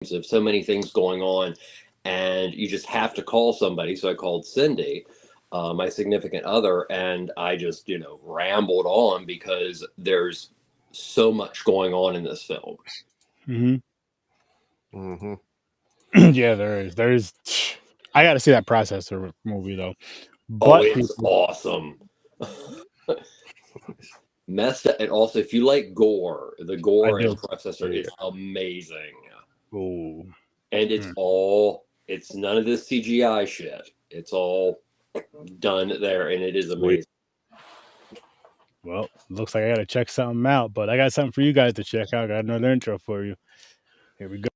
of so many things going on, and you just have to call somebody. So I called Cindy, my significant other, and I just, rambled on because there's so much going on in this film. Mm-hmm. Yeah, there is. There's. I got to see that Processor movie though. Oh, But it's awesome. Messed up. And also, if you like gore, the gore in Processor is amazing. Oh. And it's none of this CGI shit. It's all done there, and it is amazing. Well, looks like I got to check something out, but I got something for you guys to check out. I got another intro for you. Here we go.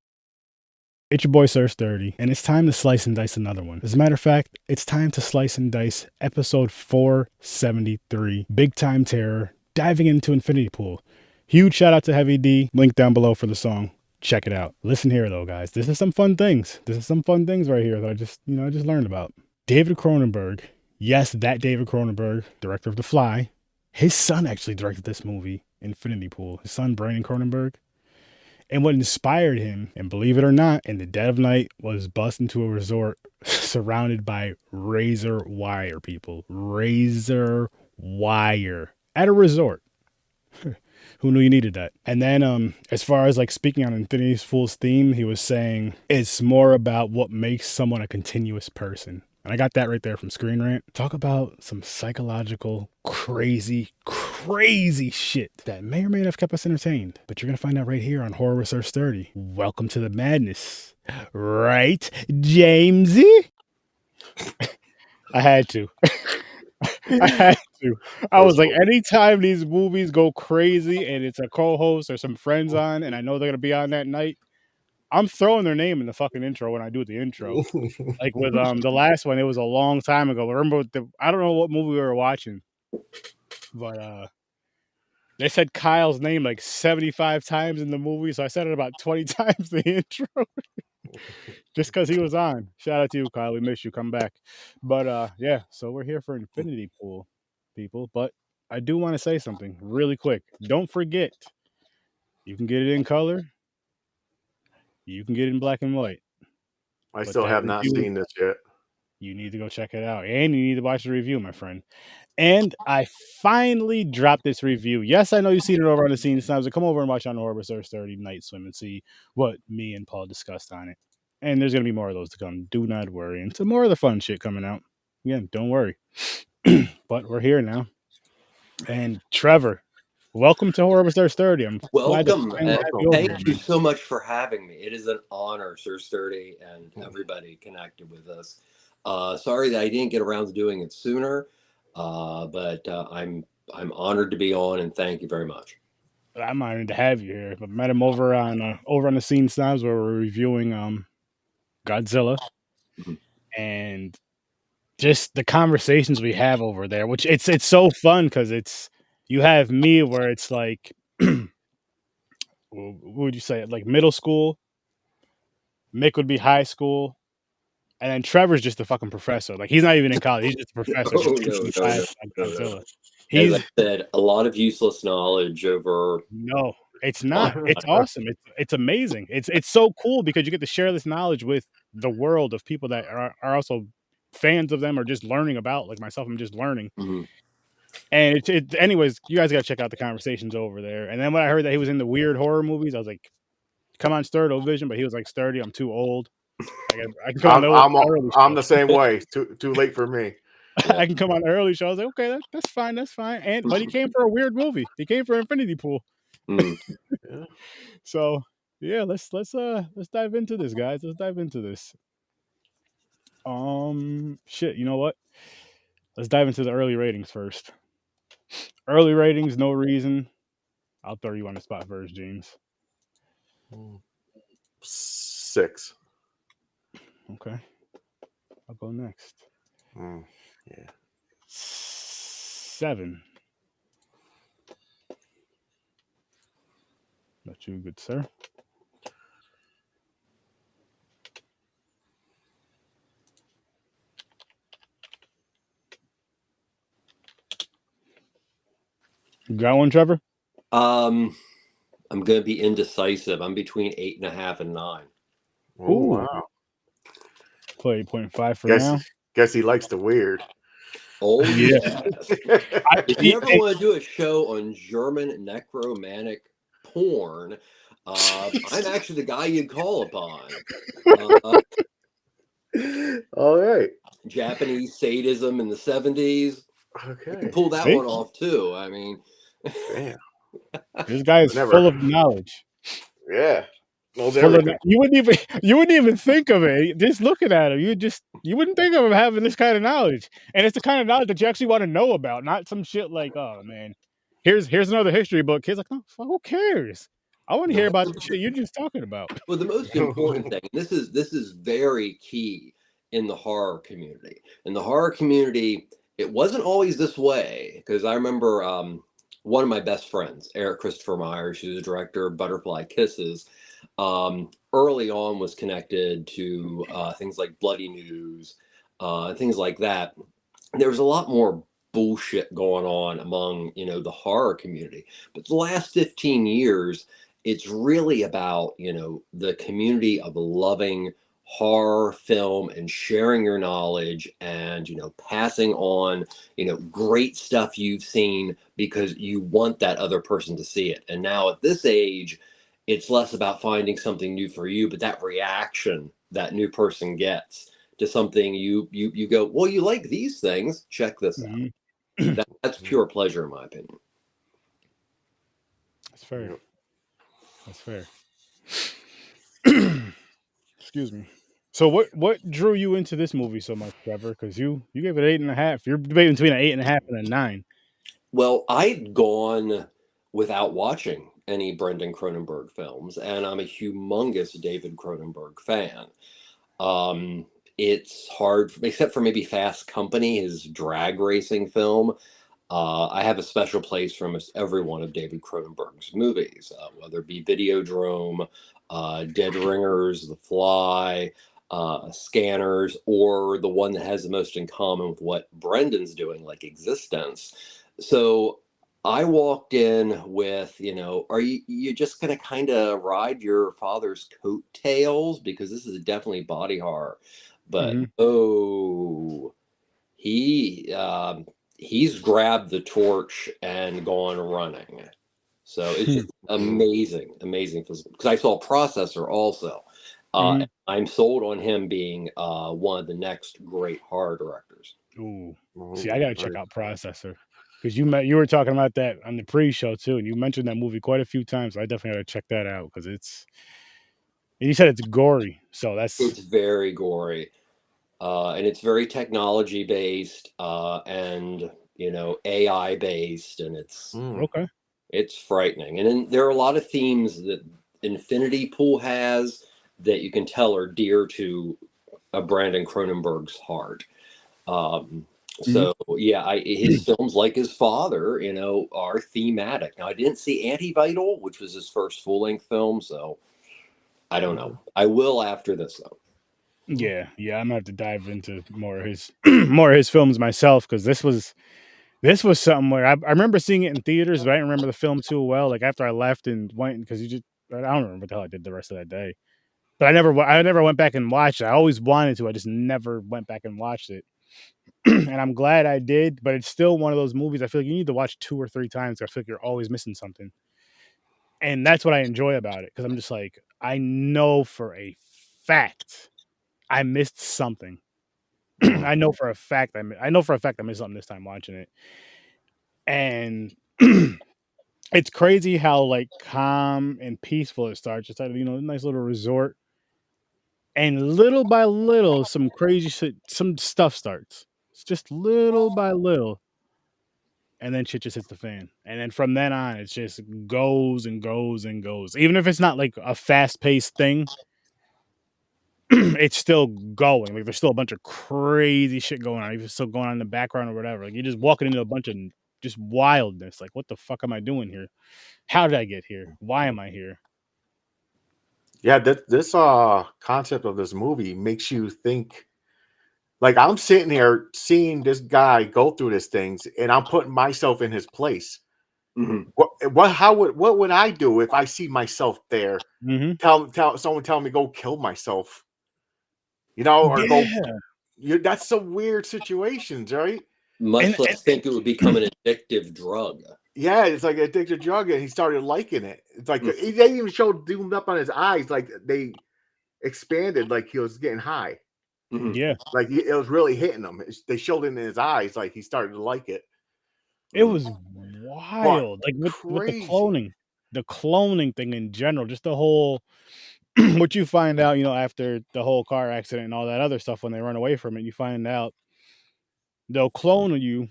It's your boy Sir Sturdy, and it's time to slice and dice another one. As a matter of fact, it's time to slice and dice episode 473, Big Time Terror, diving into Infinity Pool. Huge shout out to Heavy D, link down below for the song. Check it out. Listen here though, guys. This is some fun things. This is some fun things right here that I just learned about. David Cronenberg, yes, that David Cronenberg, director of The Fly. His son actually directed this movie, Infinity Pool. His son, Brandon Cronenberg. And what inspired him, and believe it or not, in the dead of night, was bust into a resort surrounded by razor wire people. Razor wire. At a resort. Who knew you needed that? And then as far as like speaking on Infinity Pool's theme, he was saying it's more about what makes someone a continuous person. And I got that right there from Screen Rant. Talk about some psychological, crazy shit that may or may not have kept us entertained. But you're going to find out right here on Horror with Sir Sturdy. Welcome to the madness. Right, Jamesy? I had to. I was like, anytime these movies go crazy and it's a co-host or some friends on and I know they're going to be on that night, I'm throwing their name in the fucking intro when I do the intro. Like with the last one, it was a long time ago. Remember, I don't know what movie we were watching, but they said Kyle's name like 75 times in the movie, so I said it about 20 times the intro, just because he was on. Shout out to you, Kyle. We miss you. Come back. But yeah, so we're here for Infinity Pool, people. But I do want to say something really quick. Don't forget, you can get it in color. You can get it in black and white. I still have not seen this yet. You need to go check it out. And you need to watch the review, my friend. And I finally dropped this review. Yes, I know you've seen it over on the scene times. So come over and watch on Horror Sir 30 Night Swim and see what me and Paul discussed on it. And there's going to be more of those to come. Do not worry. And some more of the fun shit coming out. Again, don't worry. But we're here now. And Trevor, welcome to Horror Sir 30. I'm welcome. Thank you so much for having me. It is an honor, Sir Sturdy, and everybody connected with us. Sorry that I didn't get around to doing it sooner, but I'm honored to be on, and thank you very much. I'm honored to have you here. I met him over on the scene times where we're reviewing Godzilla, and just the conversations we have over there, which it's so fun because it's you have me where it's like, what would you say, like middle school? Mick would be high school. And then Trevor's just a fucking professor. Like, he's not even in college. He's just a professor. No. As I said, a lot of useless knowledge over... No, it's not. It's awesome. It's amazing. It's so cool because you get to share this knowledge with the world of people that are also fans of them or just learning about, like myself, I'm just learning. And anyways, you guys got to check out the conversations over there. And then when I heard that he was in the weird horror movies, I was like, come on, Sturdy Vision. But he was like, Sturdy, I'm too old. I can come on I'm the same way. Too late for me. Yeah. I can come on the early show. I was like, okay, that's fine. But he came for a weird movie. He came for Infinity Pool. So yeah, let's dive into this, guys. Let's dive into this. Shit, you know what? Let's dive into the early ratings first. Early ratings, no reason. I'll throw you on the spot first, James. 6. Okay. I'll go next. Yeah. 7. Not you, good sir. You got one, Trevor? I'm going to be indecisive. I'm between 8.5 and 9. Oh, wow. Play 8.5 for Guess now. guess he likes the weird. Oh, Yeah. yes. I, If you ever want to do a show on German necromantic porn, I'm actually the guy you'd call upon. Uh, All right. Japanese sadism in the 70s. You can Okay. pull that See? one off too. I mean, Damn. This guy is Never. full of knowledge. Yeah. Knows Full of everything. you wouldn't even think of it. Just looking at him, you wouldn't think of him having this kind of knowledge. And it's the kind of knowledge that you actually want to know about, not some shit like, oh man, here's another history book. Kids like, oh, who cares? I want to hear about the shit you're just talking about. well, the most important thing, this is very key in the horror community. In the horror community, it wasn't always this way because I remember one of my best friends, Eric Christopher Myers, who's the director of Butterfly Kisses, early on was connected to things like Bloody News, things like that. There was a lot more bullshit going on among the horror community, but the last 15 years it's really about the community of loving horror film and sharing your knowledge and passing on great stuff you've seen because you want that other person to see it. And now at this age it's less about finding something new for you, but that reaction that new person gets to something you go, well, you like these things, check this out. That's pure pleasure in my opinion. That's fair. Yep. That's fair. Excuse me. So what drew you into this movie so much, Trevor? Because you gave it 8.5. You're debating between an 8.5 and a 9. Well, I'd gone without watching any Brendan Cronenberg films, and I'm a humongous David Cronenberg fan. It's hard, except for maybe Fast Company, his drag racing film. I have a special place for almost every one of David Cronenberg's movies, whether it be Videodrome, Dead Ringers, The Fly, Scanners, or the one that has the most in common with what Brendan's doing, like Existence. So I walked in with, are you just going to kind of ride your father's coattails? Because this is definitely body horror. But oh, he's grabbed the torch and gone running. So it's just amazing because I saw Processor also. I'm sold on him being one of the next great horror directors. Ooh. See, I gotta check out Processor. Because you were talking about that on the pre-show too, and you mentioned that movie quite a few times. So I definitely gotta check that out because and you said it's gory, so It's very gory. And it's very technology based and AI based, and okay. it's frightening. And then there are a lot of themes that Infinity Pool has that you can tell are dear to Brandon Cronenberg's heart. So yeah, his films, like his father, are thematic. Now I didn't see Antivital, which was his first full-length film, so I don't know. I will after this though. Yeah, I'm gonna have to dive into more of his more of his films myself because this was something where I remember seeing it in theaters, but I didn't remember the film too well. Like after I left and went because I don't remember what the hell I did the rest of that day. But I never went back and watched it. I always wanted to. I just never went back and watched it. And I'm glad I did, but it's still one of those movies I feel like you need to watch 2 or 3 times. I feel like you're always missing something. And that's what I enjoy about it because I'm just like, I know for a fact I missed something. I know for a fact I missed something this time watching it. And it's crazy how like calm and peaceful it starts. Just a nice little resort. And little by little, some crazy shit, some stuff starts. It's just little by little. And then shit just hits the fan. And then from then on, it just goes and goes and goes. Even if it's not like a fast paced thing, it's still going. Like there's still a bunch of crazy shit going on. Even still going on in the background or whatever. Like you're just walking into a bunch of just wildness. Like, what the fuck am I doing here? How did I get here? Why am I here? Yeah, this concept of this movie makes you think. Like I'm sitting here seeing this guy go through these things, and I'm putting myself in his place. Mhm. What would I do if I see myself there? Mhm. Someone tell me go kill myself, or go. Yeah. That's some weird situations, right? Much And less think it would become an addictive drug. Yeah, it's like an addicted drug, and he started liking it. It's like Mm. they even showed zoomed up on his eyes, like they expanded, like he was getting high, Mhm. yeah, like it was really hitting him. They showed it in his eyes, like he started to like it. it Mm. was But wild. Like with crazy. the cloning thing in general, just the whole what you find out, after the whole car accident and all that other stuff when they run away from it, you find out they'll clone you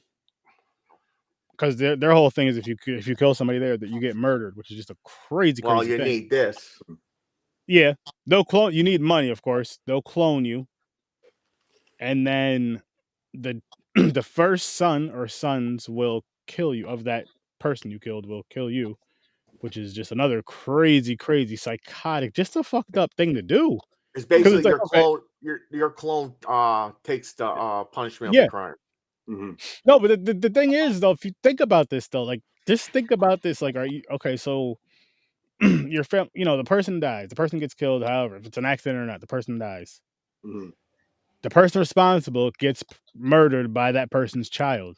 because their whole thing is if you kill somebody there that you get murdered, which is just a crazy Well, crazy you thing. need this. Yeah, they'll clone. You need money, of course. They'll clone you, and then the the first son or sons will kill you of that person you killed will kill you, which is just another crazy, crazy, psychotic, just a fucked up thing to do. It's Because basically it's like, your okay, clone. Your clone takes the punishment of the yeah, crime. Mhm. no, but the thing is though, if you think about this though, like just think about this, like, are you okay? So your fam, the person dies, the person gets killed. However, if it's an accident or not, the person dies. Mhm. The person responsible gets murdered by that person's child.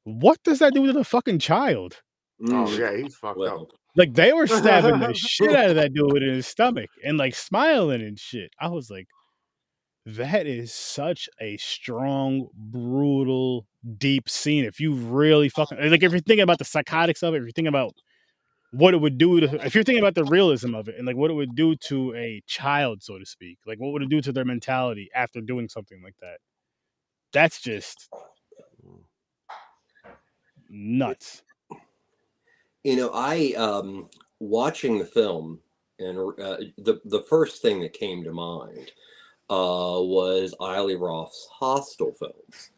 What does that do to the fucking child? Oh Mm. yeah, he's fucked up. Well, Like they were stabbing the shit out of that dude in his stomach and like smiling and shit. I was like, that is such a strong, brutal, deep scene. If you really fucking like, if you're thinking about the psychotics of it, if you're thinking about what it would do to, if you're thinking about the realism of it and like what it would do to a child, so to speak, like what would it do to their mentality after doing something like that? That's just nuts. I watching the film, and the first thing that came to mind was Eiley Roth's Hostel films,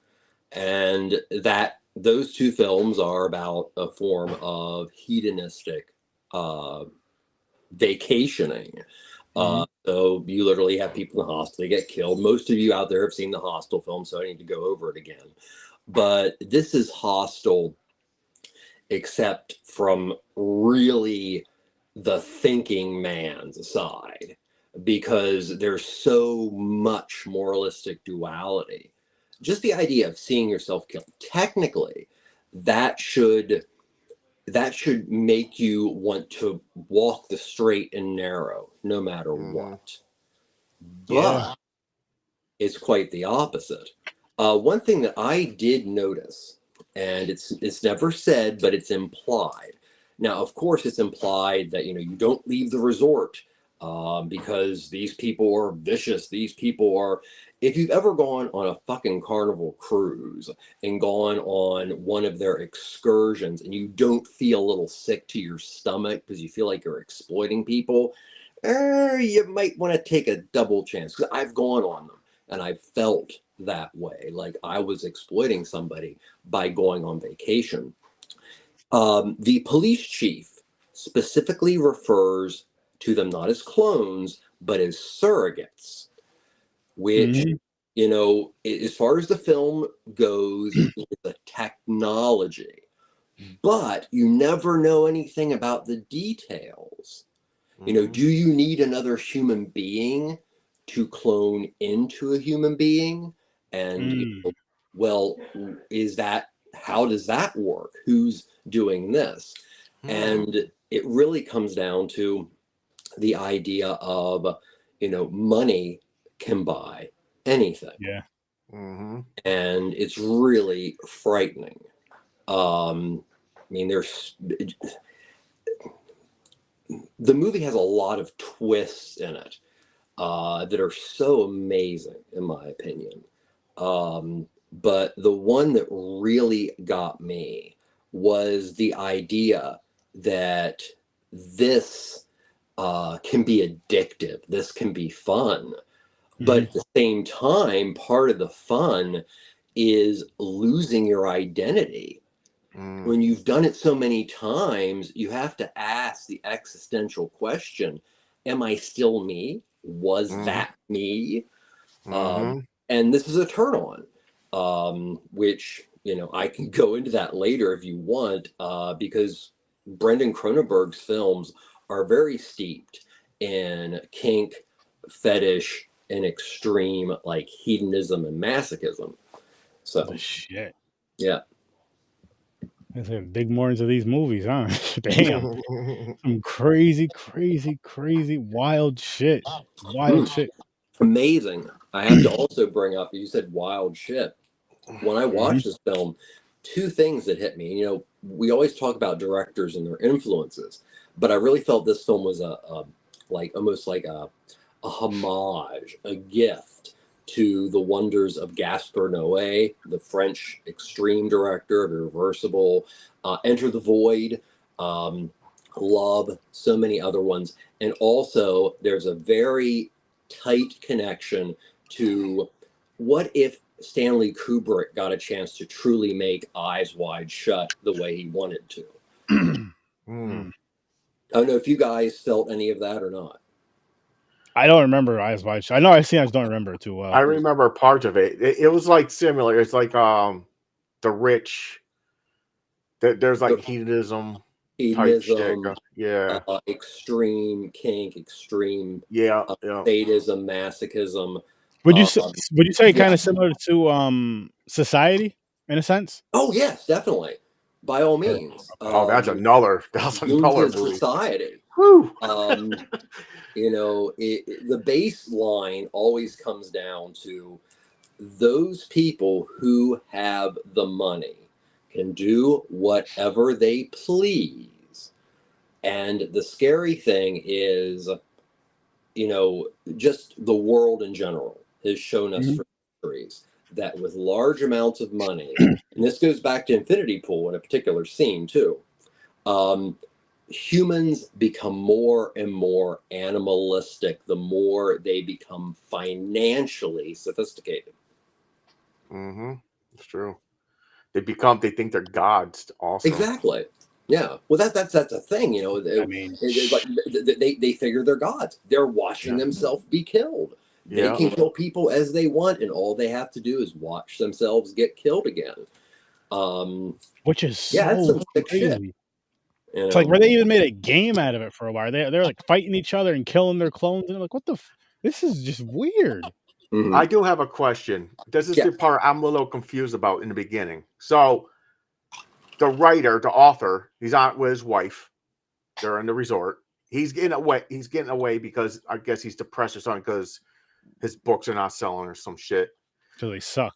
and that those two films are about a form of hedonistic uh, vacationing. Mhm. So you literally have people in the hostel, they get killed. Most of you out there have seen the Hostel film, so I need to go over it again. But this is Hostel, except from really the thinking man's side, because there's so much moralistic duality. Just the idea of seeing yourself killed, technically, that should make you want to walk the straight and narrow no matter Mm-hmm. what. Yeah. But it's quite the opposite. One thing that I did notice, and it's never said, but it's implied. Now, of course, it's implied that you don't leave the resort because these people are vicious. These people are. If you've ever gone on a fucking Carnival cruise and gone on one of their excursions and you don't feel a little sick to your stomach because you feel like you're exploiting people, you might want to take a double chance, because I've gone on them and I felt that way, like I was exploiting somebody by going on vacation. The police chief specifically refers to them not as clones, but as surrogates, which, Mhm. as far as the film goes, is a technology, but you never know anything about the details. Mm-hmm. Do you need another human being to clone into a human being? And, Mm. well, how does that work? Who's doing this? Hmm. And it really comes down to the idea of, money can buy anything. Yeah. Mm-hmm. And it's really frightening. I mean, the movie has a lot of twists in it that are so amazing, in my opinion. But the one that really got me was the idea that this can be addictive, this can be fun. But Mhm. at the same time, part of the fun is losing your identity. Mm. When you've done it so many times, you have to ask the existential question: am I still me? Was Mm-hmm. that me? Um, Mm-hmm. and this is a turn on, which I can go into that later if you want, because Brendan Cronenberg's films are very steeped in kink, fetish, and extreme like hedonism and masochism. So The shit. yeah. I said dig more into these movies, huh? Damn. Some crazy, crazy, crazy, wild shit. Wild shit. Amazing. I have to also bring up, you said wild shit. When I watched this film, two things that hit me. We always talk about directors and their influences, but I really felt this film was almost like a homage, a gift to the wonders of Gaspar Noé, the French extreme director of Irreversible, Enter the Void, Love, so many other ones. And also, there's a very tight connection to what if Stanley Kubrick got a chance to truly make Eyes Wide Shut the way he wanted to. I don't know if you guys felt any of that or not. I don't remember Eyes Wide Shut. I know I've seen. I just don't remember it too well. I remember part of it. It was like similar. It's like the rich. There's like hedonism type shit. Yeah. Extreme kink, extreme sadism, masochism. Would you say kind of similar to Society in a sense? Oh yes, definitely. By all means. That's another movie. Society. The baseline always comes down to those people who have the money can do whatever they please. And the scary thing is, just the world in general has shown us for centuries that with large amounts of money, and this goes back to Infinity Pool in a particular scene too, humans become more and more animalistic the more they become financially sophisticated. It's true. They think they're gods also. Exactly. Yeah. Well, that's a thing, they figure they're gods. They're watching themselves be killed. They can kill people as they want, and all they have to do is watch themselves get killed again. Which is so crazy. It's like where they even made a game out of it for a while. They're like fighting each other and killing their clones, and they're like, what the? This is just weird. I do have a question. This is the part I'm a little confused about in the beginning. So the writer, the author, he's out with his wife. They're in the resort. He's getting away because I guess he's depressed or something because his books are not selling or some shit. So they suck.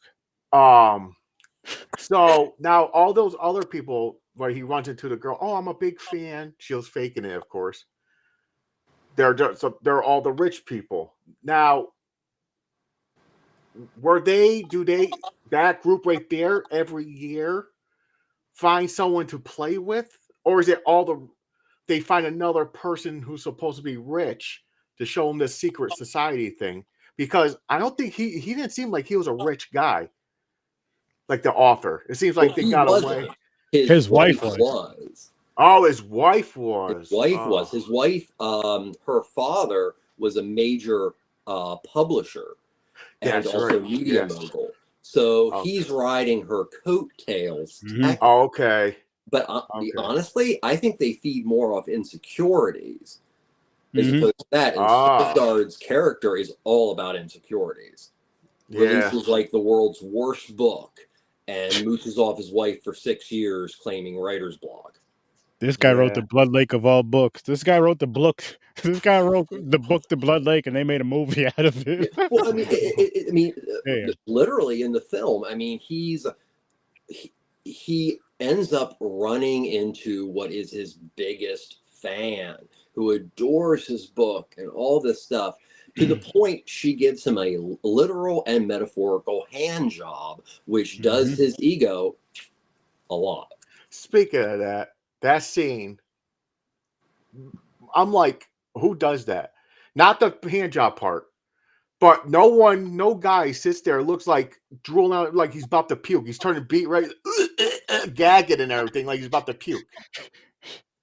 So now all those other people where he runs into the girl, I'm a big fan. She was faking it, of course. They're all the rich people. Now, that group right there every year find someone to play with? Or is it they find another person who's supposed to be rich to show them this secret society thing? Because I don't think he didn't seem like he was a rich guy. Like the author. It seems like they got away. His wife was. Oh, his wife was. His wife, her father was a major publisher and also media mogul. So he's riding her coattails. Okay. But honestly, I think they feed more off insecurities as opposed to that. And Skarsgård's character is all about insecurities. Releases like the world's worst book and mooches off his wife for 6 years claiming writer's block. This guy wrote the Blood Lake of all books. This guy wrote the book. This guy wrote the book, The Blood Lake, and they made a movie out of it. Well, I mean, literally in the film, I mean, he ends up running into what is his biggest fan, who adores his book and all this stuff, to the point she gives him a literal and metaphorical hand job, which does his ego a lot. Speaking of that scene, I'm like, who does that? Not the hand job part, but no guy sits there, looks like drooling out, like he's about to puke. He's turning beat right, gagging and everything, like he's about to puke.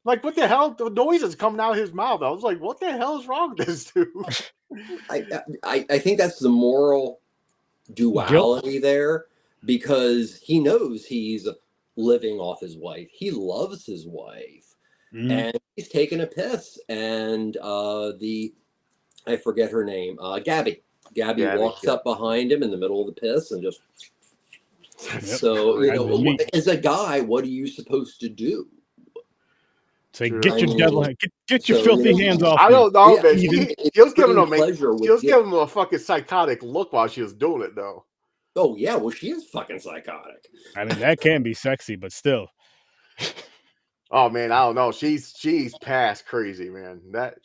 Like, what the hell? The noise is coming out of his mouth. I was like, what the hell is wrong with this dude? I think that's the moral duality there, because he knows he's living off his wife. He loves his wife, and he's taking a piss. And I forget her name, Gabby. Gabby walks up behind him in the middle of the piss and just. So, you know, as a guy, what are you supposed to do? Say, get your devil, get your filthy hands off. I don't know, man. She was giving him a fucking psychotic look while she was doing it, though. Oh yeah, well, she is fucking psychotic. I mean, that can be sexy, but still. Oh man, I don't know. She's past crazy, man. That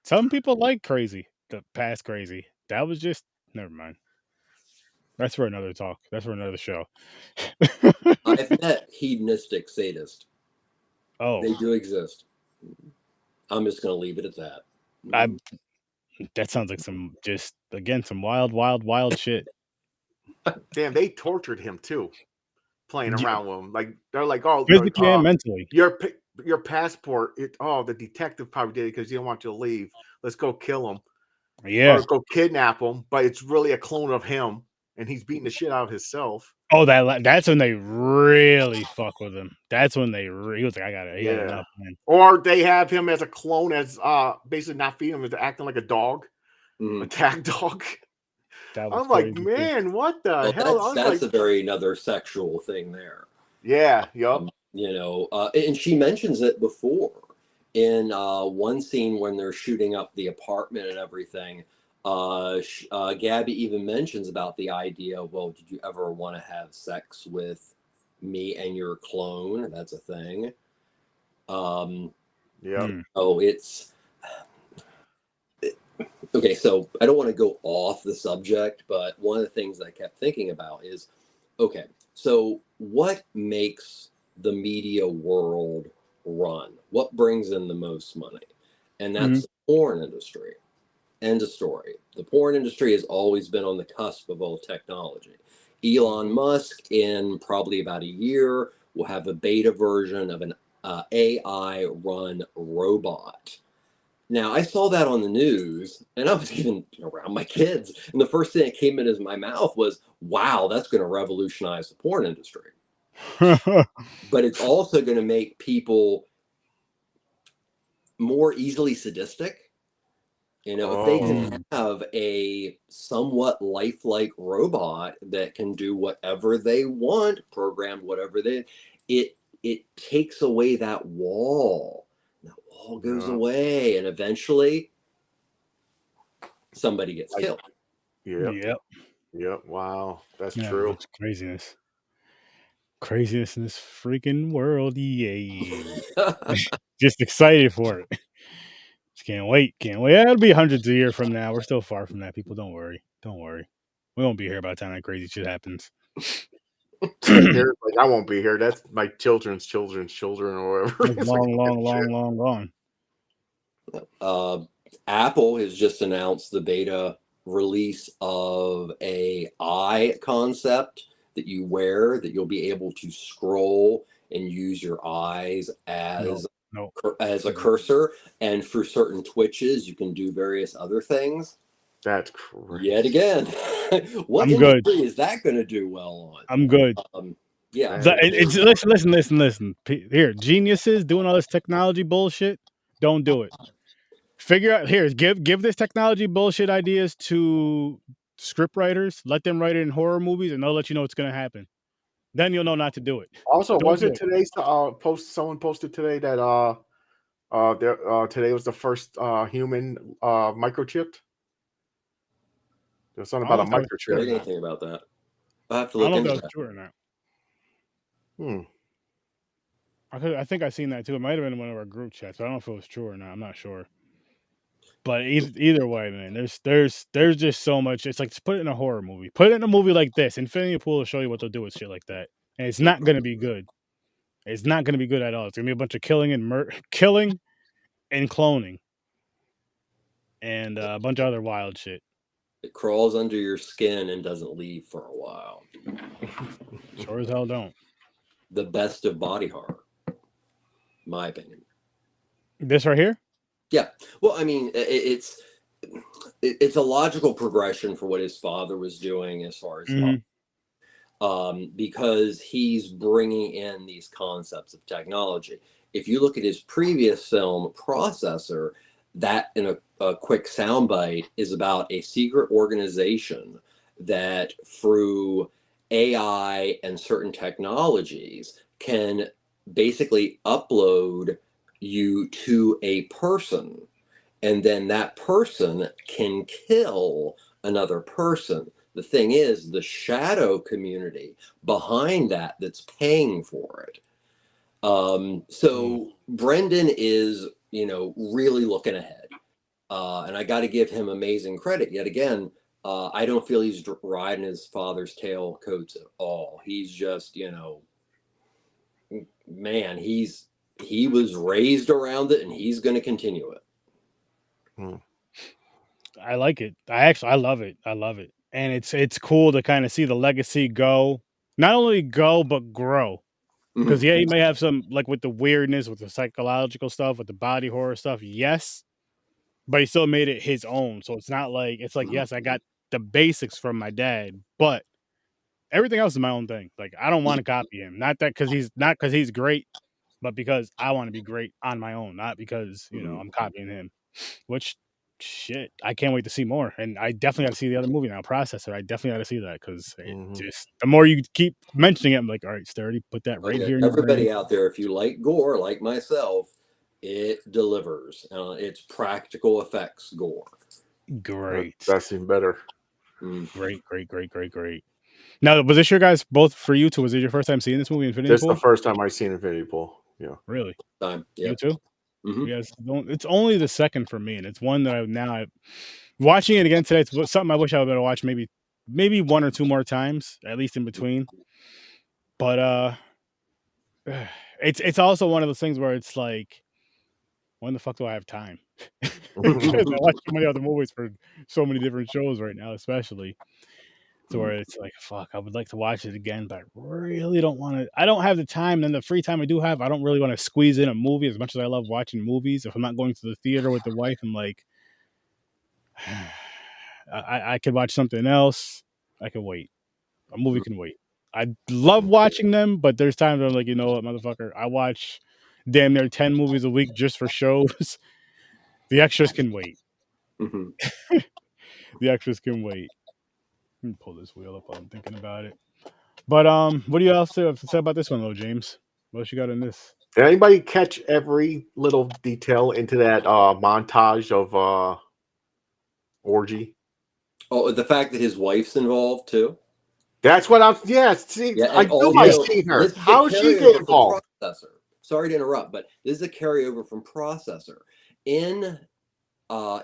some people like crazy, the past crazy. That was just never mind. That's for another talk. That's for another show. I've met hedonistic sadists. Oh, they do exist. I'm just gonna leave it at that. That sounds like some some wild shit. Damn, they tortured him too, playing around with him. Like they're like, oh, physically and mentally. Your passport. The detective probably did it because he didn't want you to leave. Let's go kill him. Yeah, or go kidnap him. But it's really a clone of him, and he's beating the shit out of himself. Oh, that's when they really fuck with him. That's when he was like, I got it. He had enough, man. Or they have him as a clone, as basically not feeding him, as acting like a dog, attack dog. I'm like, man, what the hell? That's a very another sexual thing there. Yeah, yup. You know, and she mentions it before in one scene when they're shooting up the apartment and everything. Gabby even mentions about the idea, well, did you ever want to have sex with me and your clone? That's a thing. Yeah. Oh, okay, so I don't want to go off the subject, but one of the things I kept thinking about is, okay, so what makes the media world run? What brings in the most money? And that's the porn industry. End of story. The porn industry has always been on the cusp of all technology. Elon Musk, in probably about a year, will have a beta version of an AI-run robot. Now, I saw that on the news, and I was even around my kids, and the first thing that came into my mouth was, wow, that's going to revolutionize the porn industry. But it's also going to make people more easily sadistic. You know, if they can have a somewhat lifelike robot that can do whatever they want, program whatever it takes away that wall. That wall goes away, and eventually somebody gets killed. Yep. Wow, that's true. It's craziness. Craziness in this freaking world. Yay. Just excited for it. Just can't wait. It'll be hundreds of years from now. We're still far from that, people. Don't worry. We won't be here by the time that crazy shit happens. I won't be here. That's my children's children or whatever. Long gone. Apple has just announced the beta release of a eye concept that you wear, that you'll be able to scroll and use your eyes as a cursor, and for certain twitches you can do various other things. That's crazy. Yet again. What industry is that going to do well on? I'm good. Yeah. Listen. Here, geniuses doing all this technology bullshit, don't do it. Figure out here, give this technology bullshit ideas to script writers, let them write it in horror movies, and they'll let you know what's going to happen. Then you'll know not to do it. Also, wasn't today's post? Someone posted today that today was the first human microchipped. There's something about a microchip. Anything about that? I have to look into that. True or not. I think I seen that too. It might have been in one of our group chats. I don't know if it was true or not. I'm not sure. But either way, man, there's just so much. It's like, just put it in a horror movie. Put it in a movie like this. Infinity Pool will show you what they'll do with shit like that, and it's not gonna be good. It's not gonna be good at all. It's gonna be a bunch of killing and cloning, and a bunch of other wild shit. It crawls under your skin and doesn't leave for a while. Sure as hell don't. The best of body horror, my opinion. This right here? Yeah. Well, I mean, it's a logical progression for what his father was doing as far as because he's bringing in these concepts of technology. If you look at his previous film, Processor, that in a quick soundbite is about a secret organization that through AI and certain technologies can basically upload you to a person, and then that person can kill another person. The thing is, the shadow community behind that's paying for it. So Brendan is, really looking ahead. And I got to give him amazing credit. Yet again, I don't feel he's riding his father's tailcoats at all. He's just, man, he was raised around it, and he's going to continue it. I like it. I love it. I love it. And it's cool to kind of see the legacy go, not only go, but grow. Because yeah, he may have some, like, with the weirdness, with the psychological stuff, with the body horror stuff, yes, but he still made it his own. So it's not like, it's like, yes, I got the basics from my dad, but everything else is my own thing. Like, I don't want to copy him. Not because he's great, but because I want to be great on my own, not because I'm copying him. Which, shit, I can't wait to see more. And I definitely got to see the other movie now, Processor. I definitely got to see that, because just the more you keep mentioning it, I'm like, all right, Sturdy, put that right here in your Everybody brain. out there, if you like gore, like myself, it delivers. It's practical effects gore. Great. That's even better. Great. Now, was this your guys, both for you two, was it your first time seeing this movie, Infinity This is Pool? the first time I've seen Infinity Pool. Yeah. Really? Time. You too? Mm-hmm. Yes. It's only the second for me, and it's one that I'm watching it again today. It's something I wish I would have watched maybe one or two more times, at least in between. But it's also one of those things where it's like, when the fuck do I have time? Because I watch so many other movies for so many different shows right now, especially. To where it's like, fuck, I would like to watch it again, but I really don't want to. I don't have the time. And the free time I do have, I don't really want to squeeze in a movie. As much as I love watching movies, if I'm not going to the theater with the wife, I'm like, I could watch something else. I can wait. A movie can wait. I love watching them, but there's times where I'm like, you know what, motherfucker, I watch damn near 10 movies a week just for shows. The extras can wait. The extras can wait. Let me pull this wheel up while I'm thinking about it. But what do you else have to say about this one, though, James? What else you got in this? Did anybody catch every little detail into that montage of orgy? Oh, the fact that his wife's involved too. That's what I'm. Yes, see, Yeah, I and knew I also seen her. this is a How did she get carryover from involved? Processor. Sorry to interrupt, but this is a carryover from Processor. In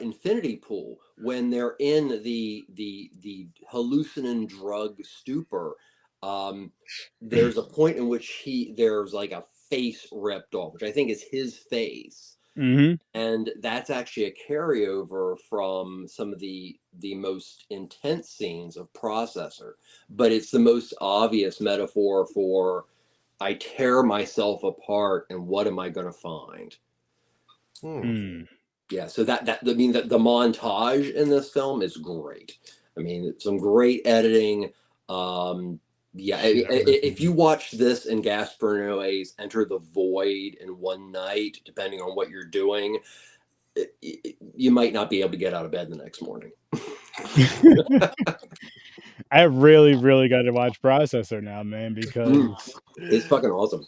Infinity Pool, when they're in the hallucinant drug stupor, there's a point in which there's like a face ripped off, which I think is his face. Mm-hmm. And that's actually a carryover from some of the most intense scenes of Processor, but it's the most obvious metaphor for I tear myself apart, and what am I going to find? Yeah, so that I mean the montage in this film is great. I mean, some great editing. Yeah, if you watch this and Gaspar Noé's Enter the Void in one night, depending on what you're doing, you might not be able to get out of bed the next morning. I really got to watch Processor now, man, because it's fucking awesome.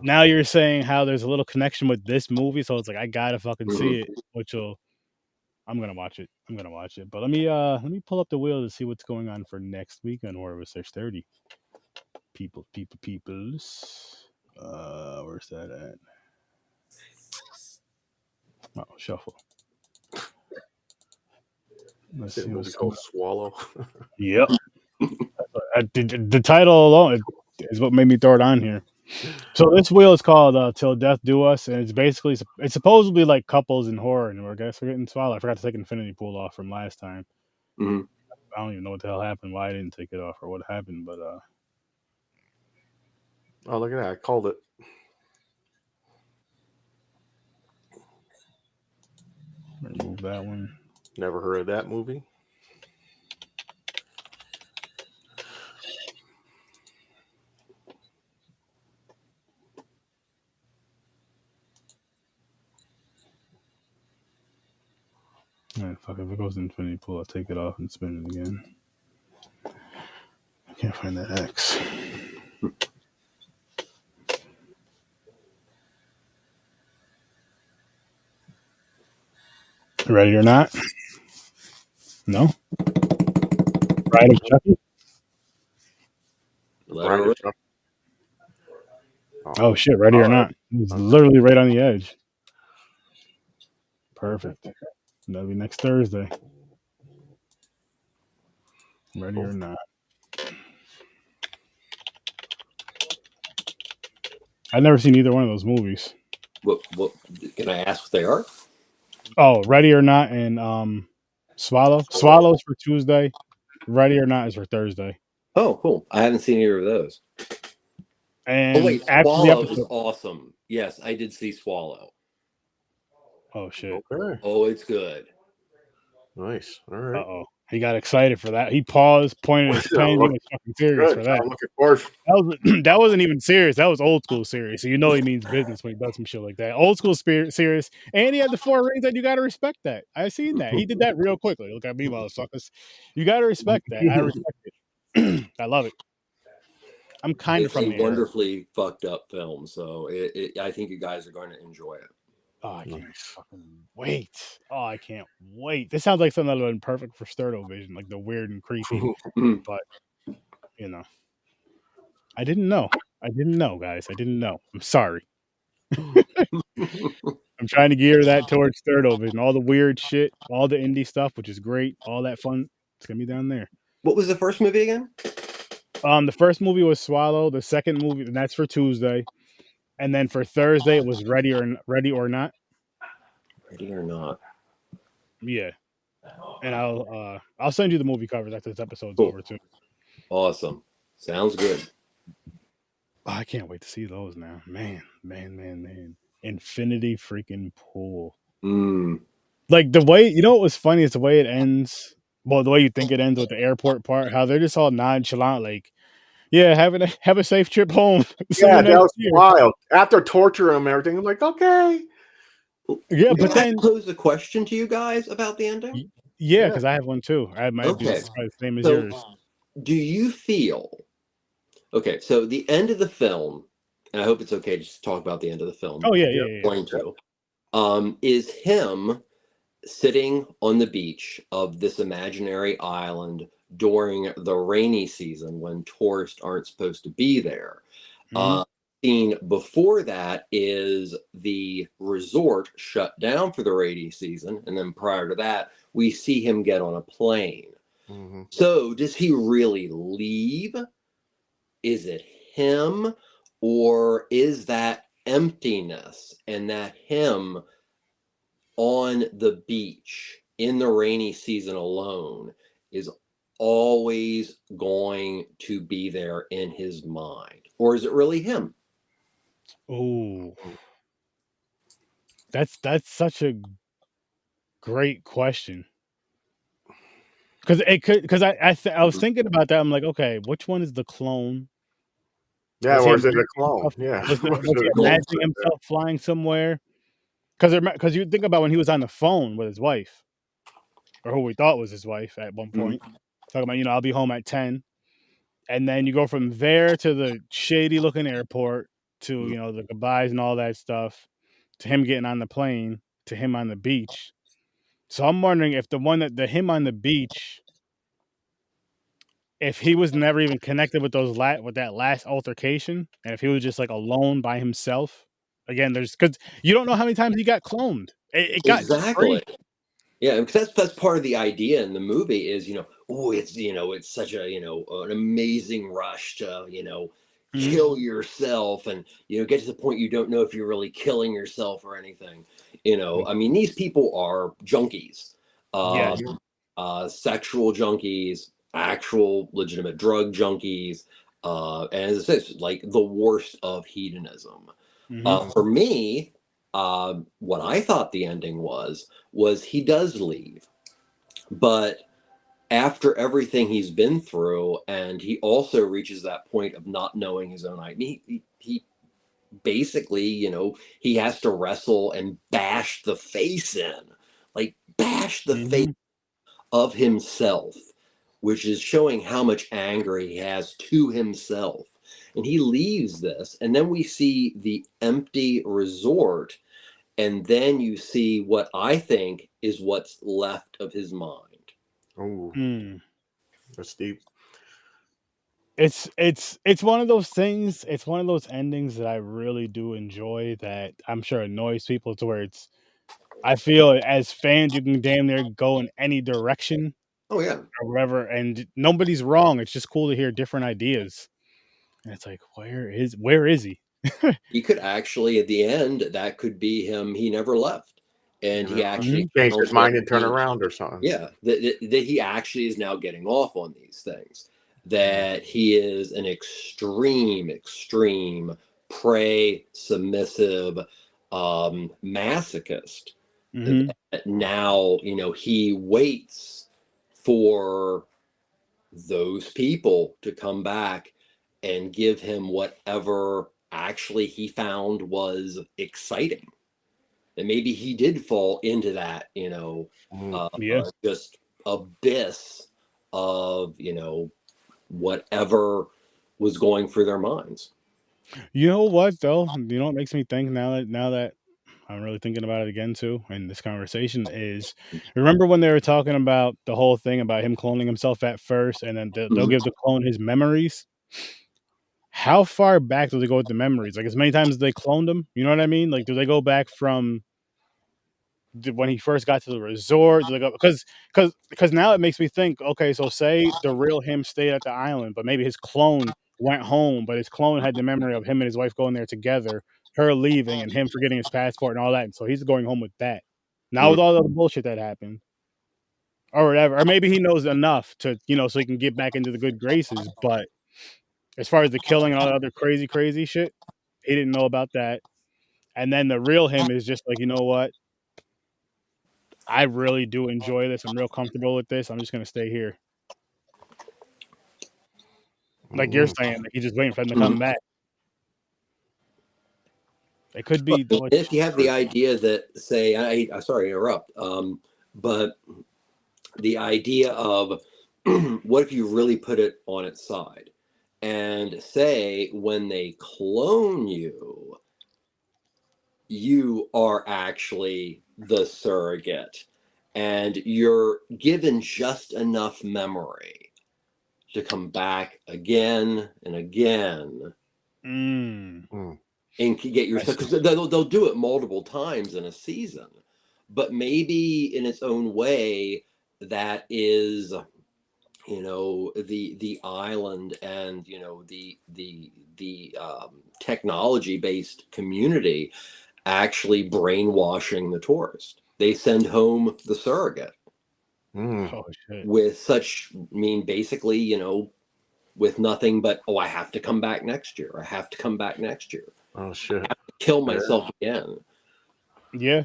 Now you're saying how there's a little connection with this movie, so it's like I gotta fucking see it. I'm gonna watch it. But let me pull up the wheel to see what's going on for next week on Horror Search 30. Peoples. Where's that at? Oh, shuffle. Let's see what's Go swallow. Yep. The title alone is what made me throw it on here. So this wheel is called "Till Death Do Us," and it's supposedly like couples in horror, and I guess we're getting swallowed. I forgot to take Infinity Pool off from last time. I don't even know what the hell happened, why I didn't take it off, or what happened, but oh, look at that! I called it. Remove that one. Never heard of that movie. Man, fuck, if it goes to infinity pool, I'll take it off and spin it again. I can't find that X. Ready or not? No? Bride of Chucky? Oh shit, ready or not? It's literally right on the edge. Perfect. That'll be next Thursday. Ready or not. I've never seen either one of those movies. What can I ask what they are? Oh, Ready or Not and Swallow. Swallow's for Tuesday. Ready or Not is for Thursday. Oh, cool. I haven't seen either of those. And wait, after Swallow the episode, is awesome. Yes, I did see Swallow. oh shit. Okay. Oh, it's good. Nice. All right. Uh-oh. He got excited for that. He paused, pointed his pen. He was fucking serious for that. I'm looking forward. That wasn't even serious. That was old school serious. So you know he means business when he does some shit like that. Old school serious. And he had the 4 rings, and you got to respect that. I seen that. He did that real quickly. Look at me, motherfuckers. You got to respect that. I respect it. I love it. I'm kind of from the wonderfully fucked up film. So I think you guys are going to enjoy it. Oh, I can't fucking wait. Oh, I can't wait. This sounds like something that would have been perfect for Sterto Vision, like the weird and creepy. But, you know, I didn't know. I didn't know, guys. I didn't know. I'm sorry. I'm trying to gear that towards Sterto Vision. All the weird shit, all the indie stuff, which is great. All that fun. It's going to be down there. What was the first movie again? The first movie was Swallow. The second movie, and that's for Tuesday. And then for Thursday, it was Ready or Not. Ready or Not. Yeah. And I'll send you the movie covers after this episode's over too. Awesome. Sounds good. Oh, I can't wait to see those now. Man. Infinity freaking pool. Like the way, you know what was funny is the way it ends. Well, the way you think it ends with the airport part, how they're just all nonchalant, like, yeah, have a safe trip home. Yeah, that was wild. After torturing him and everything, I'm like, okay. Yeah, but then pose a question to you guys about the ending. Yeah, because I have one too. I might be the same as yours. Do you feel? Okay, so the end of the film, and I hope it's okay to just talk about the end of the film. Oh yeah. Is him sitting on the beach of this imaginary island during the rainy season when tourists aren't supposed to be there. Scene before that is the resort shut down for the rainy season, and then prior to that, we see him get on a plane. So does he really leave? Is it him, or is that emptiness and that him on the beach in the rainy season alone is always going to be there in his mind? Or is it really him? Oh, that's such a great question. Because I was thinking about that. I'm like, okay, which one is the clone? Yeah, or is it a clone? Yeah, was he imagining himself flying somewhere? Because you think about when he was on the phone with his wife, or who we thought was his wife at one point, talking about, I'll be home at 10, and then you go from there to the shady looking airport to the goodbyes and all that stuff, to him getting on the plane, to him on the beach. So I'm wondering if the him on the beach, if he was never even connected with with that last altercation, and if he was just like alone by himself. Again, because you don't know how many times he got cloned. It got exactly. Yeah, because that's part of the idea in the movie is, it's such a, an amazing rush to, kill yourself and, get to the point you don't know if you're really killing yourself or anything. I mean, these people are junkies, sexual junkies, actual legitimate drug junkies, and as I said, like the worst of hedonism. For me, what I thought the ending was he does leave, but after everything he's been through, and he also reaches that point of not knowing his own identity, he basically, he has to wrestle and bash the face in like bash the face of himself, which is showing how much anger he has to himself. And he leaves this, and then we see the empty resort, and then you see what I think is what's left of his mind. Oh, that's deep. It's one of those things. It's one of those endings that I really do enjoy. That I'm sure annoys people to where it's. I feel as fans, you can damn near go in any direction Oh yeah. or whatever, and nobody's wrong. It's just cool to hear different ideas. And it's like, where is he? He could actually, at the end, that could be him. He never left, and he actually Change found his mind and turn being, around or something. yeah, that he actually is now getting off on these things. That he is an extreme prey, submissive, masochist. That now, you know, he waits for those people to come back and give him whatever actually he found was exciting. And maybe he did fall into that, you know, Yeah. just abyss of, you know, whatever was going through their minds. You know what though? You know what makes me think now that I'm really thinking about it again too in this conversation is remember when they were talking about the whole thing about him cloning himself at first and then they'll give the clone his memories? How far back do they go with the memories? Like as many times as they cloned him? You know what I mean? Like do they go back from when he first got to the resort? Do they go because now it makes me think, okay, so say the real him stayed at the island, but maybe his clone went home, but his clone had the memory of him and his wife going there together, her leaving and him forgetting his passport and all that. And so he's going home with that. Now with all the bullshit that happened. Or whatever. Or maybe he knows enough to, you know, so he can get back into the good graces. But as far as the killing and all the other crazy shit, he didn't know about that. And then the real him is just like, you know what? I really do enjoy this. I'm real comfortable with this. I'm just gonna stay here. Like you're saying, like he's just waiting for them to come back. It could be If you have the idea that, say, I sorry to interrupt, but the idea of what if you really put it on its side and say when they clone you, you are actually the surrogate and you're given just enough memory to come back again and again and get yourself, because they'll do it multiple times in a season, but maybe in its own way that is, you know, the island and, you know, the technology based community actually brainwashing the tourist. They send home the surrogate Oh shit. with such, I mean, basically, you know, with nothing but, oh, I have to come back next year. I have to come back next year. Oh shit. I have to kill myself again. Yeah.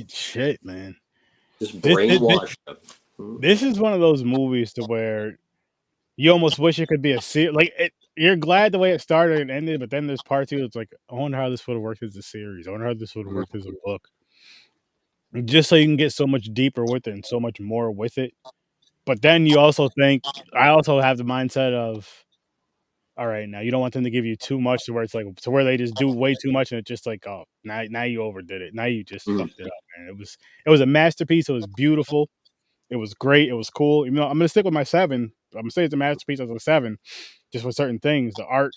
Shit, man. Just brainwash them. This is one of those movies to where you almost wish it could be a series. Like you're glad the way it started and ended, but then there's part two. It's like, I wonder how this would have worked as a series. I wonder how this would have worked as a book. Just so you can get so much deeper with it and so much more with it. But then you also think, I also have the mindset of, all right, now you don't want them to give you too much to where it's like, to where they just do way too much and it's just like, oh, now you overdid it. Now you just fucked it up, man. It was a masterpiece. It was beautiful. It was great. It was cool. Even though I'm gonna stick with my 7. I'm gonna say it's a masterpiece as a 7, just with certain things. The art,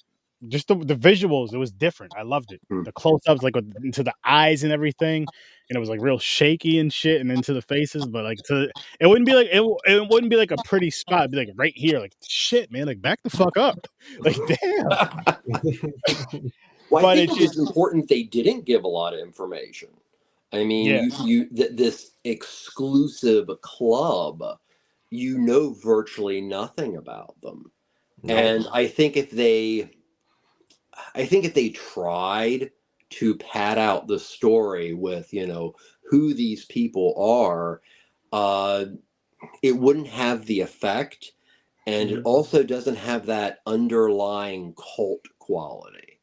just the visuals, it was different. I loved it. The close-ups, like into the eyes and everything, and it was like real shaky and shit, and into the faces. But like, it wouldn't be like it wouldn't be like a pretty spot. It'd be like right here, like shit, man, like back the fuck up, like damn. Well, I think it was important they didn't give a lot of information. I mean, this exclusive club, you know, virtually nothing about them. And I think if they tried to pad out the story with, you know, who these people are, it wouldn't have the effect. And it also doesn't have that underlying cult quality.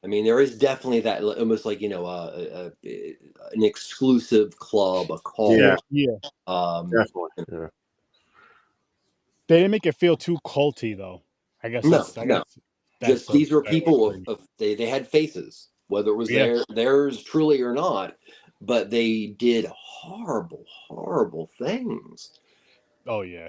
I mean, there is definitely that almost like, you know, an exclusive club, a cult. Yeah, Yeah. definitely. Yeah. They didn't make it feel too culty though. I guess No, that's just the these were better word people for it. they had faces, whether it was Yeah. theirs truly or not, but they did horrible, horrible things Oh yeah.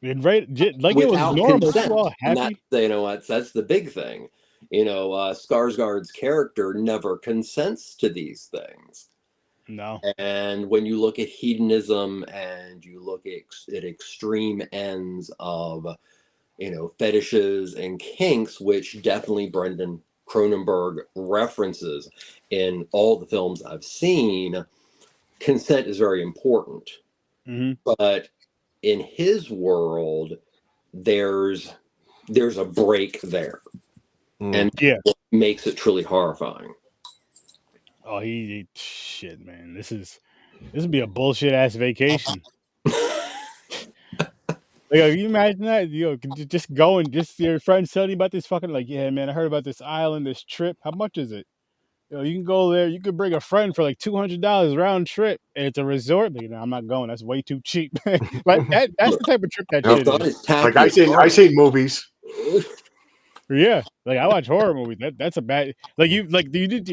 And right, like it was without normal too, all consent. And that, happy. you know, that's the big thing. You know, Skarsgård's character never consents to these things. No. And when you look at hedonism and you look at extreme ends of, you know, fetishes and kinks, which definitely Brendan Cronenberg references in all the films I've seen, consent is very important. Mm-hmm. But in his world, there's a break there, and Yeah. what makes it truly horrifying. Oh, shit, man. This would be a bullshit ass vacation. Like, you imagine that? Just going, just your friends telling you about this fucking, like, yeah, man, I heard about this island, this trip. How much is it? You can go there. You could bring a friend for like $200 round trip, and it's a resort. Like, no, I'm not going. That's way too cheap. Like that. That's the type of trip that Yep. shit Not is. as tacky Like as I seen movies. Yeah, like I watch horror movies. That's a bad. You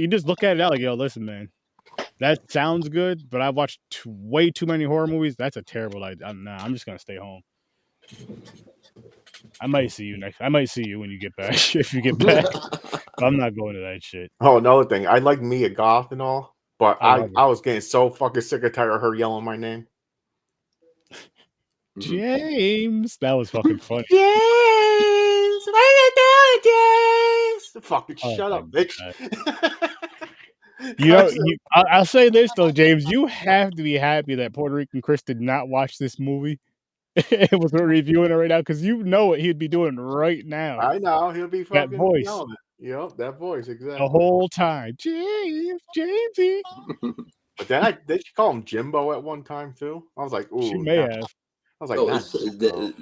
just look at it out like, yo, listen, man, that sounds good, but I've watched way too many horror movies. That's a terrible idea. Nah, I'm just gonna stay home. I might see you when you get back. If you get back, I'm not going to that shit. Oh, another thing. I like Mia Goth and all, but I love I it. was getting so fucking sick and tired of her yelling my name. James, that was fucking funny. James, what are you doing, James? Fucking Oh shut my up, bitch. I'll say this though, James, you have to be happy that Puerto Rican Chris did not watch this movie. It was reviewing it right now because you know what he'd be doing right now. I know he'll be That fucking voice yelling it. Yep, that voice exactly. the whole time. James, Jamesy. But then did she call him Jimbo at one time too? I was like, She ooh, may not. have. I was like, Oh, not Jimbo.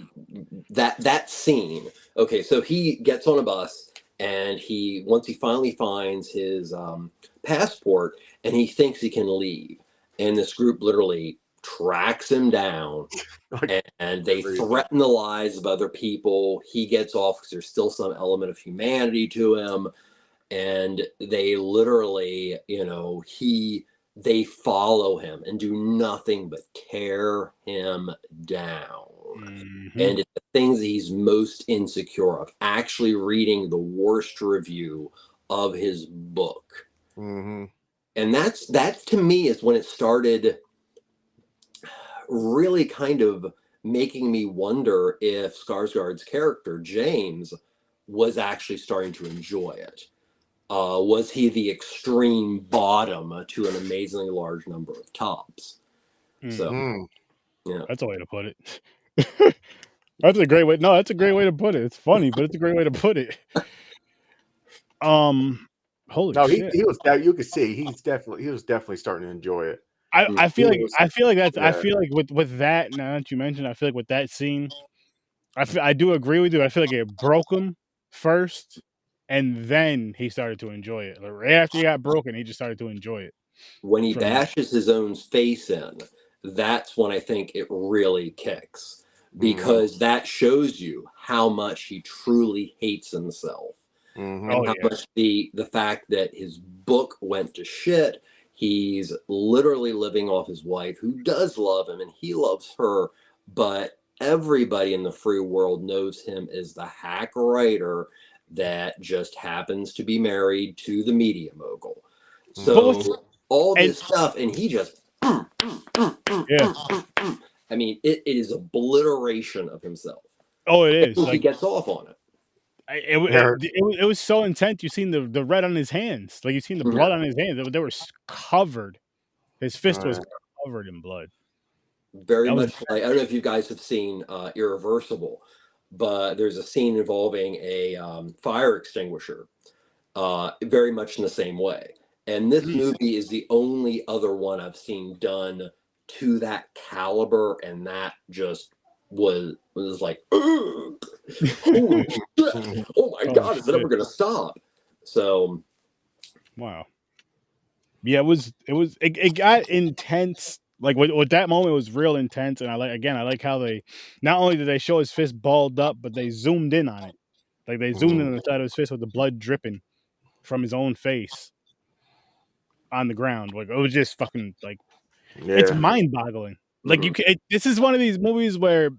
that scene. Okay, so he gets on a bus and once he finally finds his passport and he thinks he can leave, and this group literally tracks him down Like, and they threaten the lives of other people. He gets off because there's still some element of humanity to him, and they literally, you know, they follow him and do nothing but tear him down. Mm-hmm. And it's the things he's most insecure of, actually reading the worst review of his book. mm-hmm. And that to me is when it started really kind of making me wonder if Skarsgård's character, James, was actually starting to enjoy it. Was he the extreme bottom to an amazingly large number of tops? So, yeah. That's a way to put it. That's a great way. No, that's a great way to put it. It's funny, but it's a great way to put it. Holy shit. He was that you could see he was definitely starting to enjoy it. I feel like Yeah. with that, now that you mentioned, I feel like with that scene, I do agree with you. I feel like it broke him first, and then he started to enjoy it. Like, right after he got broken, he just started to enjoy it. When he From that. bashes his own face in, that's when I think it really kicks, because that shows you how much he truly hates himself. Mm-hmm. And how much the fact that his book went to shit. He's literally living off his wife, who does love him and he loves her, but everybody in the free world knows him as the hack writer that just happens to be married to the media mogul. So all this stuff, and he just I mean, it is obliteration of himself. Oh, it is. He gets off on it. It was so intense. You seen the red on his hands, like you seen the blood on his hands. They were covered. His fist was covered in blood. Very much like, I don't know if you guys have seen Irreversible, but there's a scene involving a fire extinguisher, very much in the same way. And this movie is the only other one I've seen done to that caliber, and that just was like, oh my God, is it ever going to stop? So, wow. Yeah, it got intense. Like with that moment was real intense, and I like how they not only did they show his fist balled up, but they zoomed in on it. Like they zoomed in on the side of his fist with the blood dripping from his own face on the ground. Like it was just fucking like it's mind boggling. Like this is one of these movies where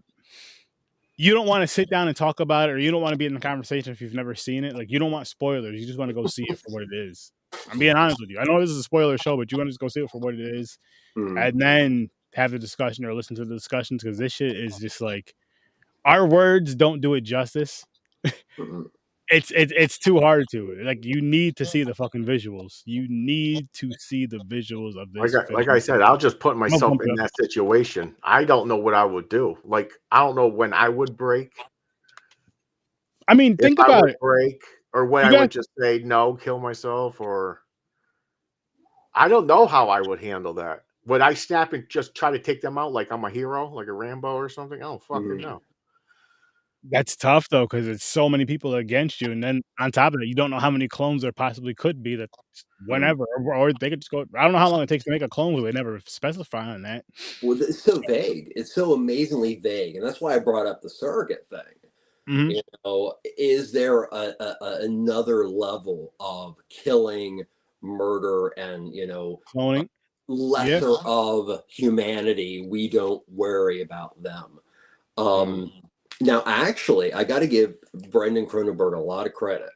you don't want to sit down and talk about it, or you don't want to be in the conversation if you've never seen it. Like you don't want spoilers. You just want to go see it for what it is. I'm being honest with you. I know this is a spoiler show, but you want to just go see it for what it is, and then have the discussion or listen to the discussions, because this shit is just like our words don't do it justice. It's too hard to. Like you need to see the fucking visuals. You need to see the visuals of this. Like I said, I'll just put myself in that situation. I don't know what I would do. Like I don't know when I would break. I mean, think about it. Break, or when I would just say no, kill myself, or I don't know how I would handle that. Would I snap and just try to take them out like I'm a hero, like a Rambo or something? I don't fucking know. That's tough though, because it's so many people against you, and then on top of it, you don't know how many clones there possibly could be. That whenever, or they could just go. I don't know how long it takes to make a clone, but they never specify on that. Well, it's so vague. It's so amazingly vague, and that's why I brought up the surrogate thing. You know, is there another level of killing, murder, and cloning, lesser of humanity? We don't worry about them. Now, actually, I got to give Brendan Cronenberg a lot of credit,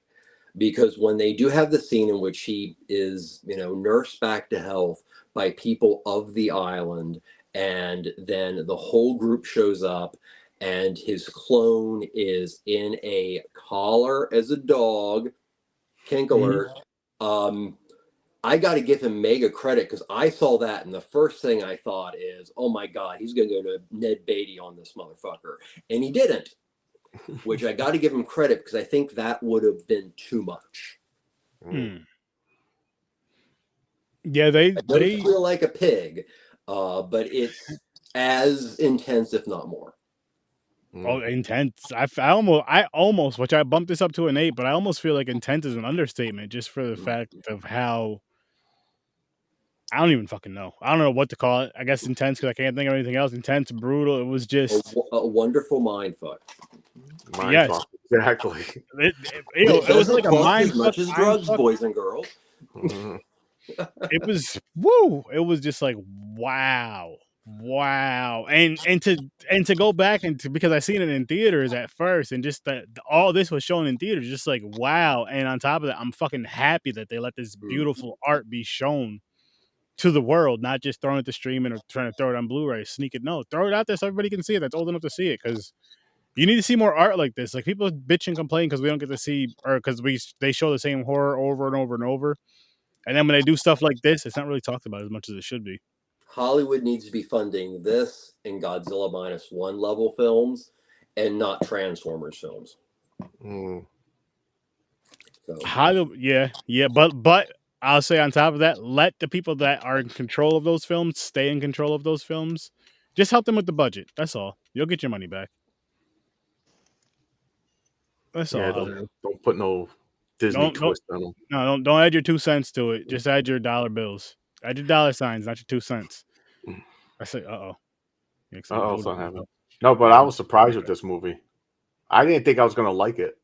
because when they do have the scene in which he is, nursed back to health by people of the island, and then the whole group shows up, and his clone is in a collar as a dog, kink alert. I got to give him mega credit, because I saw that, and the first thing I thought is, oh my God, he's going to go to Ned Beatty on this motherfucker. And he didn't, which I got to give him credit, because I think that would have been too much. Yeah, they feel like a pig, but it's as intense, if not more. Oh, intense! I almost, which I bumped this up to an 8, but I almost feel like intense is an understatement, just for the fact of how I don't even fucking know. I don't know what to call it. I guess intense, because I can't think of anything else. Intense, brutal. It was just a wonderful mindfuck. Mindfuck, exactly. It was like a mindfuck as much as drugs, boys and girls. It was woo. It was just like wow, and to go back and because I seen it in theaters at first, and just that all this was shown in theaters, just like wow. And on top of that, I'm fucking happy that they let this beautiful art be shown to the world, not just throwing it to streaming or trying to throw it on Blu-ray, sneak it. No, throw it out there so everybody can see it. That's old enough to see it, because you need to see more art like this. Like people bitch and complain because we don't get to see, or because they show the same horror over and over and over. And then when they do stuff like this, it's not really talked about as much as it should be. Hollywood needs to be funding this and Godzilla -1 level films, and not Transformers films. So. Yeah, but I'll say on top of that, let the people that are in control of those films stay in control of those films. Just help them with the budget. That's all. You'll get your money back. That's all. Don't put no Disney twist on them. No, don't add your 2 cents to it. Just add your dollar bills. Add your dollar signs, not your 2 cents. I say, something happened. No, but I was surprised with this movie. I didn't think I was gonna like it.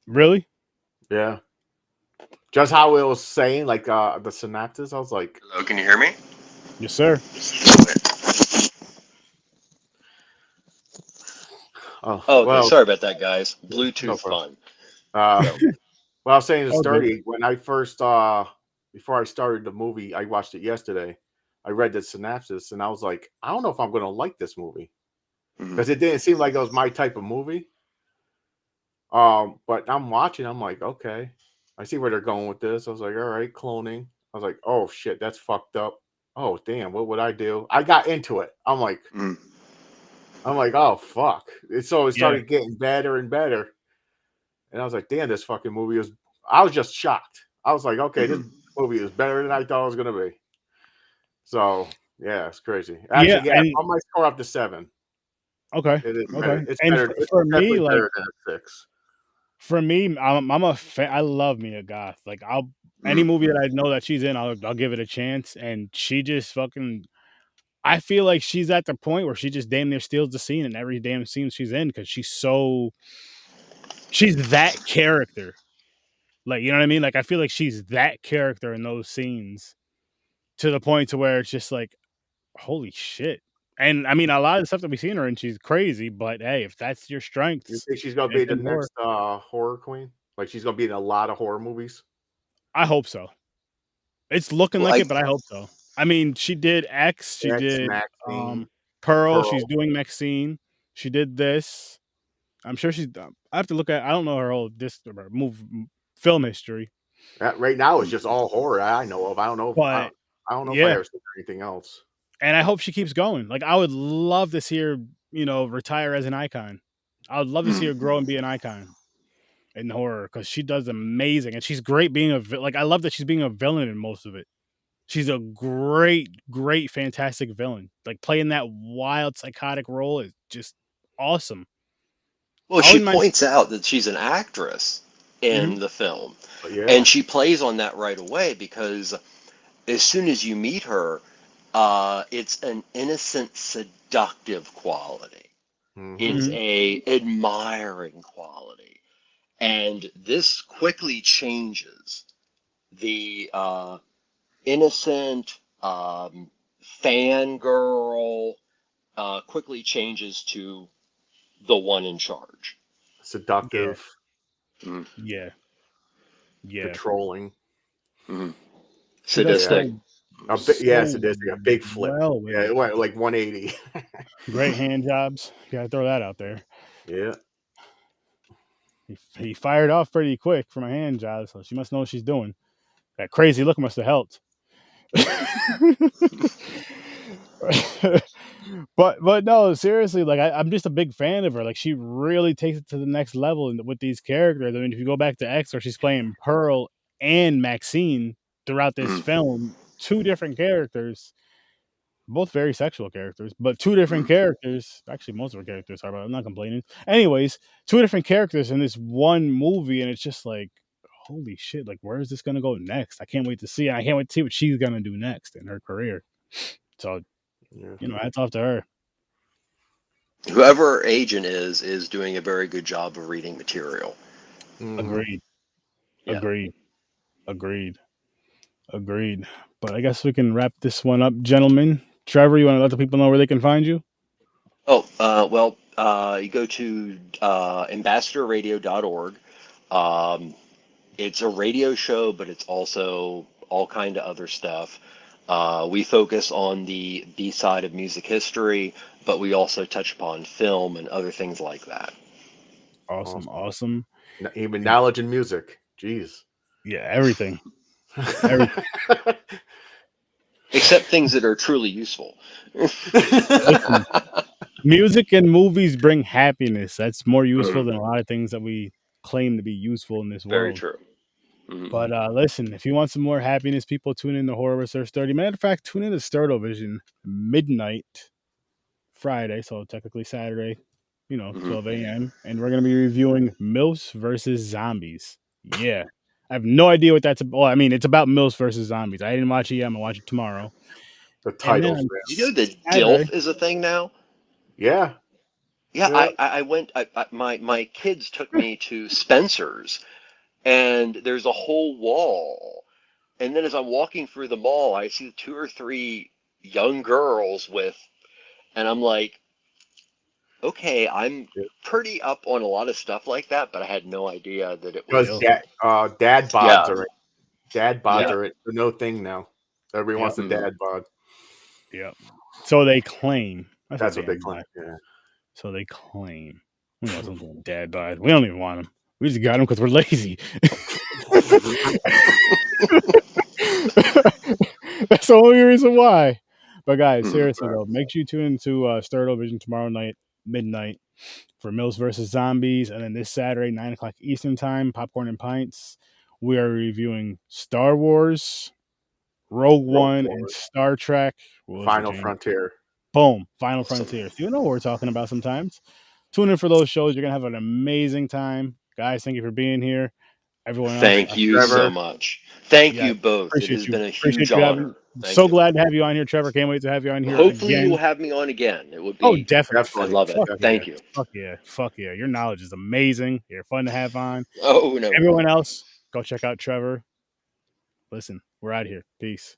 Really? Yeah. Just how it was saying, like the synopsis, I was like, "Hello, can you hear me?" Yes, sir. Well, sorry about that, guys. Bluetooth fun. Well, I was saying it's 30. When I first before I started the movie, I watched it yesterday. I read the synopsis, and I was like, I don't know if I'm gonna like this movie, because it didn't seem like it was my type of movie. But I'm watching, I'm like, okay, I see where they're going with this. I was like, all right, cloning. I was like, oh shit, that's fucked up. Oh damn, what would I do? I got into it. I'm like, oh fuck. So it started getting better and better. And I was like, damn, this fucking movie is. I was just shocked. I was like, okay, this movie is better than I thought it was gonna be. So yeah, it's crazy. Actually, I might score up to 7. Okay. It's okay. It's and better. For it's me, like better than a 6. For me, I'm a fan. I love Mia Goth. Like any movie that I know that she's in, I'll give it a chance. And she just fucking. I feel like she's at the point where she just damn near steals the scene in every damn scene she's in because she's that character. Like, you know what I mean? Like, I feel like she's that character in those scenes to the point to where it's just like, holy shit. And I mean, a lot of the stuff that we've seen her in, she's crazy. But hey, if that's your You strengths, think she's gonna be the next horror queen? Like she's gonna be in a lot of horror movies? I hope so. It's looking like it, but I hope so. I mean, she did X, she did Maxine, Pearl, she's doing Maxine, she did this. I'm sure she's. I have to look at. I don't know her whole film history. Right now, it's just all horror I know of. I don't know. But I don't know if I ever seen anything else. And I hope she keeps going. Like I would love to see her, retire as an icon. I would love to see her grow and be an icon in horror because she does amazing, and she's great being I love that she's being a villain in most of it. She's a great, fantastic villain. Like playing that wild, psychotic role is just awesome. Well, she points out that she's an actress in the film, and she plays on that right away because as soon as you meet her, it's an innocent, seductive quality. It's a admiring quality, and this quickly changes the innocent fangirl quickly changes to the one in charge. Seductive. Yeah. Controlling. Sadistic. Sadistic. A big flip. It went like 180. Great hand jobs. You gotta throw that out there. Yeah. He fired off pretty quick from a hand job, so she must know what she's doing. That crazy look must have helped. but no, seriously, like I'm just a big fan of her. Like she really takes it to the next level with these characters. I mean, if you go back to X, where she's playing Pearl and Maxine throughout this film, two different characters, both very sexual characters, but two different characters. Actually, most of her characters are, but I'm not complaining. Anyways, two different characters in this one movie, and it's just like, holy shit! Like, where is this gonna go next? I can't wait to see. I can't wait to see what she's gonna do next in her career. So, hats off to her. Whoever her agent is doing a very good job of reading material. Agreed. But I guess we can wrap this one up, gentlemen. Trevor, you want to let the people know where they can find you? Oh, you go to ambassadorradio.org. It's a radio show, but it's also all kind of other stuff. We focus on the B side of music history, but we also touch upon film and other things like that. Awesome. Even knowledge and music. Jeez. Yeah, everything. Except things that are truly useful. Listen, music and movies bring happiness. That's more useful than a lot of things that we claim to be useful in this world. Very true. But listen, if you want some more happiness, people tune in to Horror Research 30. Matter of fact, tune in to Sturdo Vision midnight Friday, so technically Saturday, 12 a.m. And we're going to be reviewing MILFs versus Zombies. Yeah. I have no idea what that's about. Well, I mean, it's about MILFs versus Zombies. I didn't watch it yet. I'm going to watch it tomorrow. The title. Do you know that DILF is a thing now? Yeah. Yeah, I went, my kids took me to Spencer's, and there's a whole wall. And then as I'm walking through the mall, I see 2 or 3 young girls and I'm like, okay, I'm pretty up on a lot of stuff like that, but I had no idea that it was. Because dad bods are it. Dad bods are it. They're no thing now. Everybody wants a dad bod. Yeah. So they claim. That's what they claim. Yeah. So they claim. We want some dad bod. We don't even want them. We just got them because we're lazy. That's the only reason why. But guys, seriously though, make sure you tune into Sturdo Vision tomorrow night, midnight, for MILFs versus Zombies, and then this Saturday, 9:00 Eastern Time, Popcorn and Pints. We are reviewing Star Wars, Rogue One, and Star Trek. Final Frontier. Boom, Final Frontier. So you know what we're talking about sometimes. Tune in for those shows. You're gonna have an amazing time. Guys, thank you for being here. Everyone else, Thank you so much. Thank you both. It has been a huge honor. So glad to have you on here, Trevor. Can't wait to have you on here. Hopefully again. you'll have me on again. It would be. Oh, definitely. I love it. Thank you. Fuck yeah. Fuck yeah. Your knowledge is amazing. You're fun to have on. Oh, no. Everyone else, go check out Trevor. Listen, we're out of here. Peace.